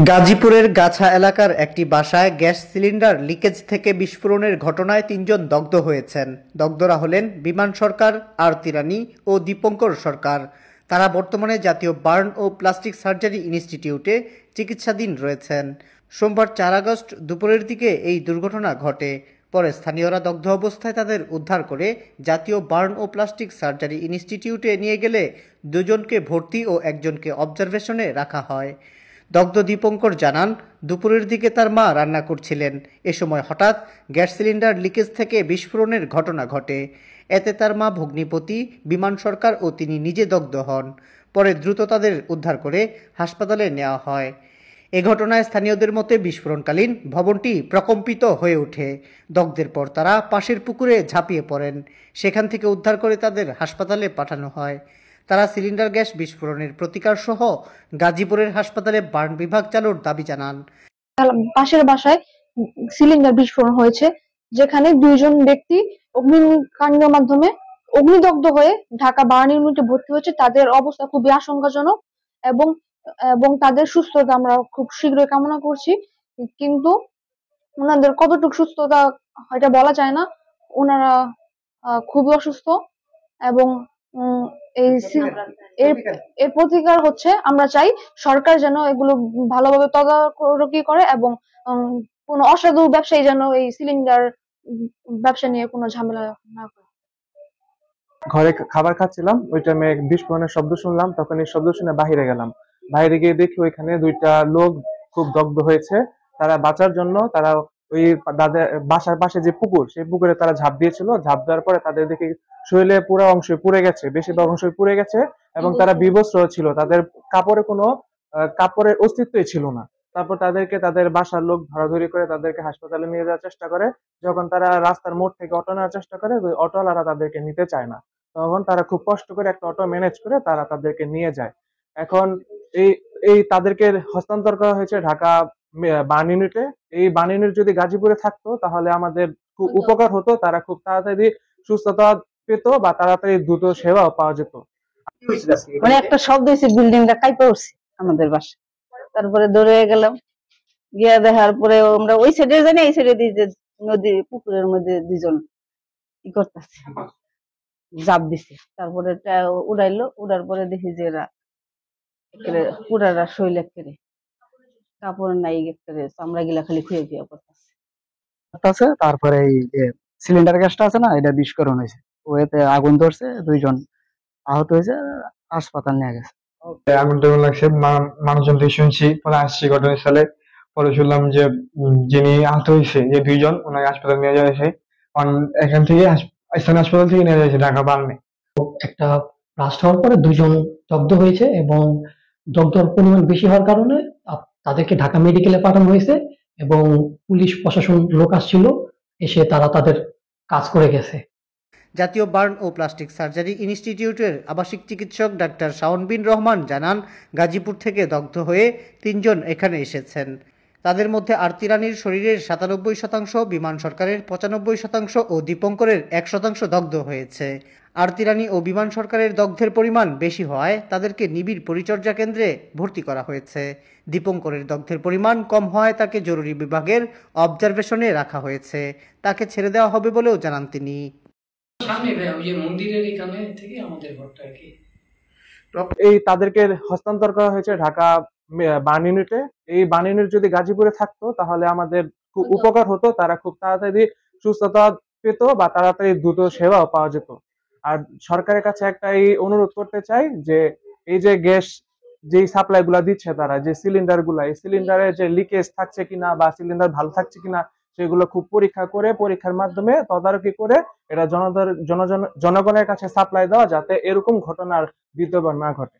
গাজীপুরের গাছা এলাকার একটি বাসায় গ্যাস সিলিন্ডার লিকেজ থেকে বিস্ফোরণের ঘটনায় ৩ জন দগ্ধ হয়েছেন। দগ্ধরা হলেন বিমান সরকার, আরতি রানী ও দীপঙ্কর সরকার। তারা বর্তমানে জাতীয় বার্ন ও প্লাস্টিক সার্জারি ইনস্টিটিউটে চিকিৎসাধীন রয়েছেন। সোমবার ৪ আগস্ট দুপুরের দিকে এই দুর্ঘটনা ঘটে। পরে স্থানীয়রা দগ্ধ অবস্থায় তাদের উদ্ধার করে জাতীয় বার্ন ও প্লাস্টিক সার্জারি ইনস্টিটিউটে নিয়ে গেলে ২জনকে ভর্তি ও ১জনকে অবজারভেশনে রাখা হয়। দগ্ধ দীপঙ্কর জানান, দুপুরের দিকে তার মা রান্না করছিলেন। এ সময় হঠাৎ গ্যাস সিলিন্ডার লিকেজ থেকে বিস্ফোরণের ঘটনা ঘটে। এতে তার মা ভগ্নিপতি, বিমান সরকার ও তিনি নিজে দগ্ধ হন। পরে দ্রুত তাদের উদ্ধার করে হাসপাতালে নেওয়া হয়। এ ঘটনায় স্থানীয়দের মতে বিস্ফোরণকালীন ভবনটি প্রকম্পিত হয়ে ওঠে। দগ্ধের পর তারা পাশের পুকুরে ঝাঁপিয়ে পড়েন। সেখান থেকে উদ্ধার করে তাদের হাসপাতালে পাঠানো হয়। তারা সিলিন্ডার গ্যাস বিস্ফোরণের প্রতিকার সহ গাজীপুরের হাসপাতালে বার্ন বিভাগ চালুর দাবি জানান। পাশের বাসায় সিলিন্ডার বিস্ফোরণ হয়েছে, যেখানে ২জন ব্যক্তি অগ্নিকাণ্ডের মাধ্যমে অগ্নিদগ্ধ হয়ে ঢাকা বার্ন ইউনিটে ভর্তি হয়েছে। তাদের অবস্থা খুবই আশঙ্কাজনক এবং এবং তাদের সুস্থতা আমরা খুব শীঘ্রই কামনা করছি। কিন্তু ওনাদের কতটুকু সুস্থতা এটা বলা যায় না। ওনারা খুবই অসুস্থ এবং এর প্রতিকার হচ্ছে আমরা চাই সরকার যেন এগুলো ভালোভাবে তদারকি করে এবং কোনো অসাধু ব্যবসায়ী যেন এই সিলিন্ডার ব্যবসা নিয়ে কোনো ঝামেলা না করে। ঘরে খাবার খাচ্ছিলাম, ওই টাইমে বিস্ফোরণের শব্দ শুনলাম। তখন এই শব্দ শুনে বাহিরে গেলাম। বাইরে গিয়ে দেখি ওইখানে 2টা লোক খুব দগ্ধ হয়েছে। তারা বাঁচার জন্য তারা ওই বাসার পাশে যে পুকুর, সেই পুকুরে তারা ঝাঁপ দিয়েছিল। ঝাঁপ দেওয়ার পরে তাদের দেখি শরীরে পুরো অংশ পুড়ে গেছে, বেশিরভাগ অংশই পুড়ে গেছে এবং তারা বিবস্ত্র ছিল। তাদের কাপড়ে কোনো কাপড়ের অস্তিত্বই ছিল না। তারপর তাদেরকে তাদের বাসার লোক ধরাধরি করে তাদেরকে হাসপাতালে নিয়ে যাওয়ার চেষ্টা করে। যখন তারা রাস্তার মোড় থেকে অটো নেওয়ার চেষ্টা করে, ওই অটোওয়ালারা তাদেরকে নিতে চায় না। তখন তারা খুব কষ্ট করে একটা অটো ম্যানেজ করে তারা তাদেরকে নিয়ে যায়। এখন এই এই তাদেরকে হস্তান্তর করা হয়েছে ঢাকা বার্ন ইউনিটে। এই বার্ন ইউনিট যদি গাজীপুরে থাকতো তাহলে আমাদের খুব উপকার হতো। তারা খুব তাড়াতাড়ি সুস্থতা পেত বা তাড়াতাড়ি দ্রুত সেবাও পাওয়া যেত। মানে একটা শব্দ হয়েছে, বিল্ডিংটা কাঁপে উঠছে আমাদের বাসায়। তারপরে দৌড়ে গেলাম, গিয়া দেখার পরে আমরা ওই সাইডে জানি, এই সাইডে দিয়ে নদী পুকুরের মধ্যে 2জন কি করতেছে, জাপ দিছে। তারপরে উড়াইলো, উড়ার পরে দেখি যে এরা পুরারা শৈল একেবারে কাপড় নাই, একেবারে চামড়া গিলা খালি খুঁয়ে খুঁয়ে করতেছে। তারপরে এই যে সিলিন্ডার গ্যাসটা আছে না, এটা বিস্ফোরণ হয়েছে। ওতে আগুন ধরছে, 2জন আহত হয়েছে, হাসপাতাল নিয়ে গেছে। আগুন টাগুন লাগছে, মানুষজন থেকে শুনছি, পরে আসছি ঘটনাস্থলে। পরে শুনলাম যে যিনি আহত হয়েছে, যে 2জন, ওনাকে হাসপাতাল নিয়ে যাওয়া হয়েছে। এখান থেকে স্থানীয় হাসপাতাল থেকে নিয়ে যাওয়া হয়েছে ঢাকা বার্নে। একটা ব্লাস্ট হওয়ার পরে 2জন দগ্ধ হয়েছে এবং দগ্ধর পরিমাণ বেশি হওয়ার কারণে তাদেরকে ঢাকা মেডিকেলে পাঠানো হয়েছে এবং পুলিশ প্রশাসন লোক আসছিল, এসে তারা তাদের কাজ করে গেছে। জাতীয় বার্ন ও প্লাস্টিক সার্জারি ইনস্টিটিউটের আবাসিক চিকিৎসক ডাক্তার শাওন বিন রহমান জানান, গাজীপুর থেকে দগ্ধ হয়ে 3জন এখানে এসেছেন। তাদের মধ্যে আরতি রানীর শরীরের 97%, বিমান সরকারের 95% ও দীপঙ্করের 1% দগ্ধ হয়েছে। আরতি রানী ও বিমান সরকারের দগ্ধের পরিমাণ বেশি হওয়ায় তাদেরকে নিবিড় পরিচর্যা কেন্দ্রে ভর্তি করা হয়েছে। দীপঙ্করের দগ্ধের পরিমাণ কম হওয়ায় তাকে জরুরি বিভাগের অবজারভেশনে রাখা হয়েছে। তাকে ছেড়ে দেওয়া হবে বলেও জানান তিনি। এই তাদেরকে হস্তান্তর করা হয়েছে ঢাকা বার্ন ইউনিটে। এই বার্ন ইউনিট যদি গাজীপুরে থাকতো তাহলে আমাদের খুব উপকার হতো। তারা খুব তাড়াতাড়ি সুস্থতা পেত বা তাড়াতাড়ি দ্রুত সেবাও পাওয়া যেত। আর সরকারের কাছে একটাই অনুরোধ করতে চাই যে এই যে গ্যাস যে সাপ্লাই গুলা দিচ্ছে, তারা যে সিলিন্ডার গুলা, এই সিলিন্ডারে যে লিকেজ থাকছে কিনা বা সিলিন্ডার ভালো থাকছে কিনা, সেগুলো খুব পরীক্ষা করে, পরীক্ষার মাধ্যমে তদারকি করে এটা জনগণের কাছে সাপ্লাই দেওয়া, যাতে এরকম ঘটনার দ্বিতীয়বার না ঘটে।